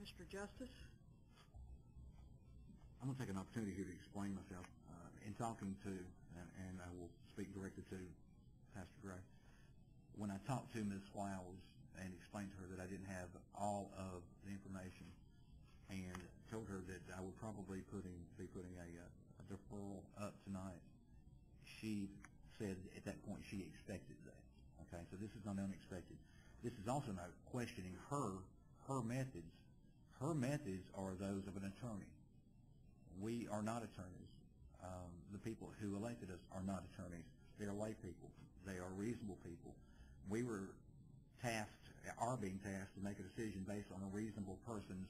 Mr. Justice? I'm going to take an opportunity here to explain myself. In talking to, and I will speak directly to Pastor Gray, when I talked to Ms. Flowers and explained to her that I didn't have all of the information and told her that I would probably be putting a deferral up tonight, she said at that point she expected that. Okay, so this is not unexpected. This is also not questioning her methods. Her methods are those of an attorney. We are not attorneys. The people who elected us are not attorneys. They are lay people. They are reasonable people. We are being tasked to make a decision based on a reasonable person's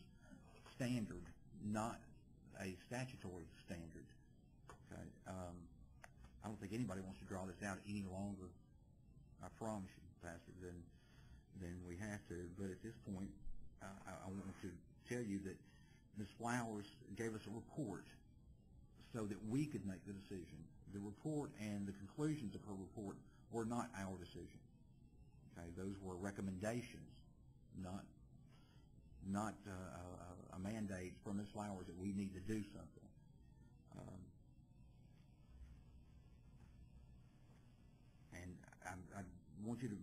standard, not a statutory standard. Okay. I don't think anybody wants to draw this out any longer, I promise you, Pastor, than we have to. But at this point, I want to tell you that Ms. Flowers gave us a report so that we could make the decision. The report and the conclusions of her report were not our decision. Okay, those were recommendations, not a mandate from Ms. Flowers that we need to do something. And I want you to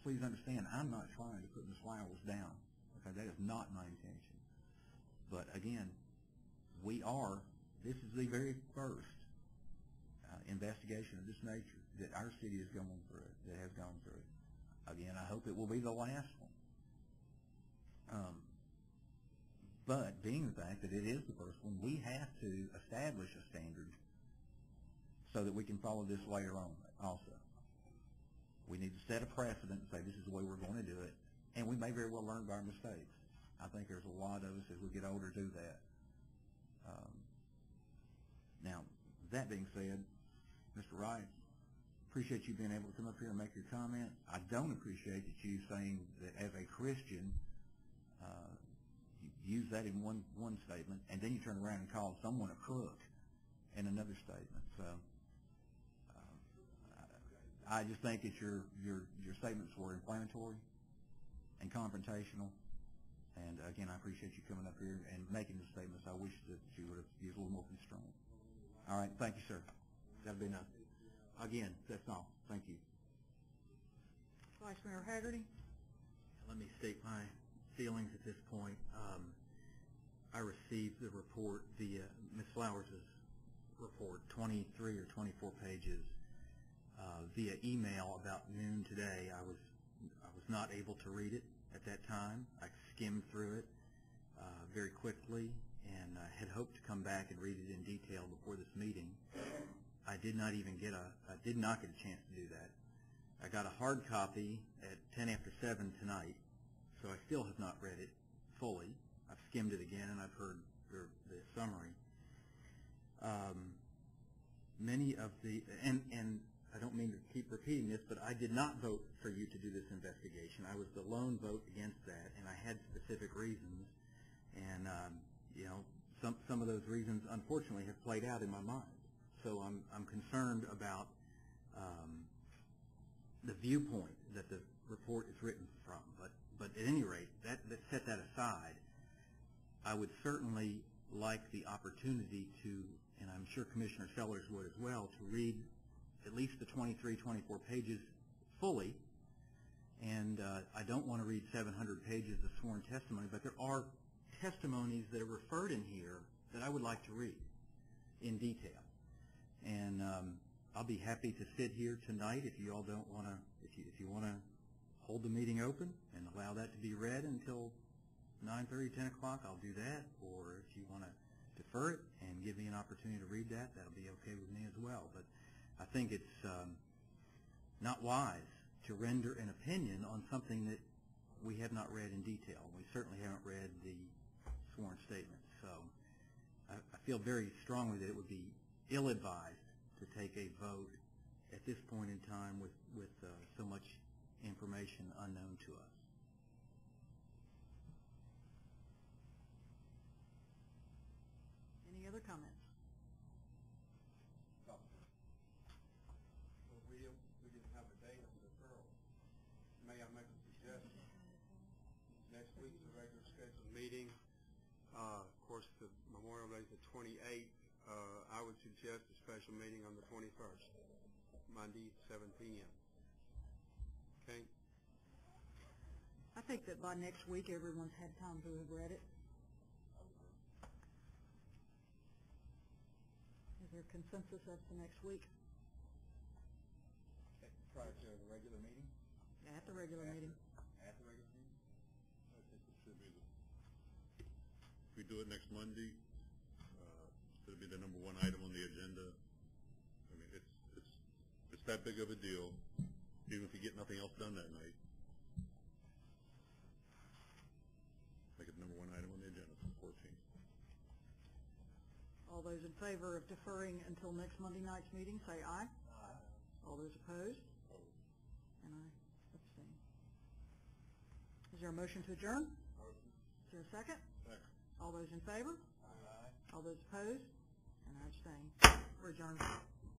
please understand, I'm not trying to put Ms. Flowers down. Okay, that is not my intention. But again, this is the very first investigation of this nature that our city is going through, that has gone through. Again, I hope it will be the last one. But being the fact that it is the first one, we have to establish a standard so that we can follow this later on also. We need to set a precedent and say this is the way we're going to do it, and we may very well learn by our mistakes. I think there's a lot of us as we get older do that. Now, that being said, Mr. Wright, appreciate you being able to come up here and make your comment. I don't appreciate that you saying that as a Christian, you use that in one statement, and then you turn around and call someone a crook in another statement. So I just think that your statements were inflammatory and confrontational. And again, I appreciate you coming up here and making the statements. I wish that you would have used a little more constraint. All right, thank you, sir. That'll be enough. Again, that's all. Thank you. Vice Mayor Haggerty. Let me state my feelings at this point. I received the report, Ms. Flowers' report, 23 or 24 pages, via email about noon today. I was not able to read it at that time. I skimmed through it very quickly, and I had hoped to come back and read it in detail before this meeting. I did not get a chance to do that. I got a hard copy at 10 after 7 tonight, so I still have not read it fully. I've skimmed it again, and I've heard the summary. Many of and I don't mean to keep repeating this, but I did not vote for you to do this investigation. I was the lone vote against that, and I had specific reasons. And some of those reasons, unfortunately, have played out in my mind. So I'm concerned about the viewpoint that the report is written from. But at any rate, set that aside. I would certainly like the opportunity to, and I'm sure Commissioner Sellers would as well, to read at least the 23, 24 pages fully. And I don't want to read 700 pages of sworn testimony, but there are testimonies that are referred in here that I would like to read in detail. And I'll be happy to sit here tonight if you all don't want to, if you want to hold the meeting open and allow that to be read until 9:30, 10 o'clock, I'll do that. Or if you want to defer it and give me an opportunity to read that, that'll be okay with me as well. But I think it's not wise to render an opinion on something that we have not read in detail. We certainly haven't read the sworn statement. So I feel very strongly that it would be ill-advised to take a vote at this point in time with so much information unknown to us. Any other comments? Well, we didn't have a date on the deferral. May I make a suggestion? Next week's a regular scheduled meeting. 28th. I would suggest a special meeting on the 21st, Monday, 7 p.m. Okay? I think that by next week, everyone's had time to have read it. Is there consensus as to next week? Prior to the regular meeting? At the regular meeting. At the regular meeting? I think it should be if we do it next Monday, it'll be the number one item on the agenda. I mean, it's that big of a deal, even if you get nothing else done that night. Make it the number one item on the agenda for the 14th. All those in favor of deferring until next Monday night's meeting, say aye. Aye. All those opposed? And I abstain. Is there a motion to adjourn? Motion. Is there a second? Second. All those in favor? Aye. All those opposed? And I abstain. We're adjourned.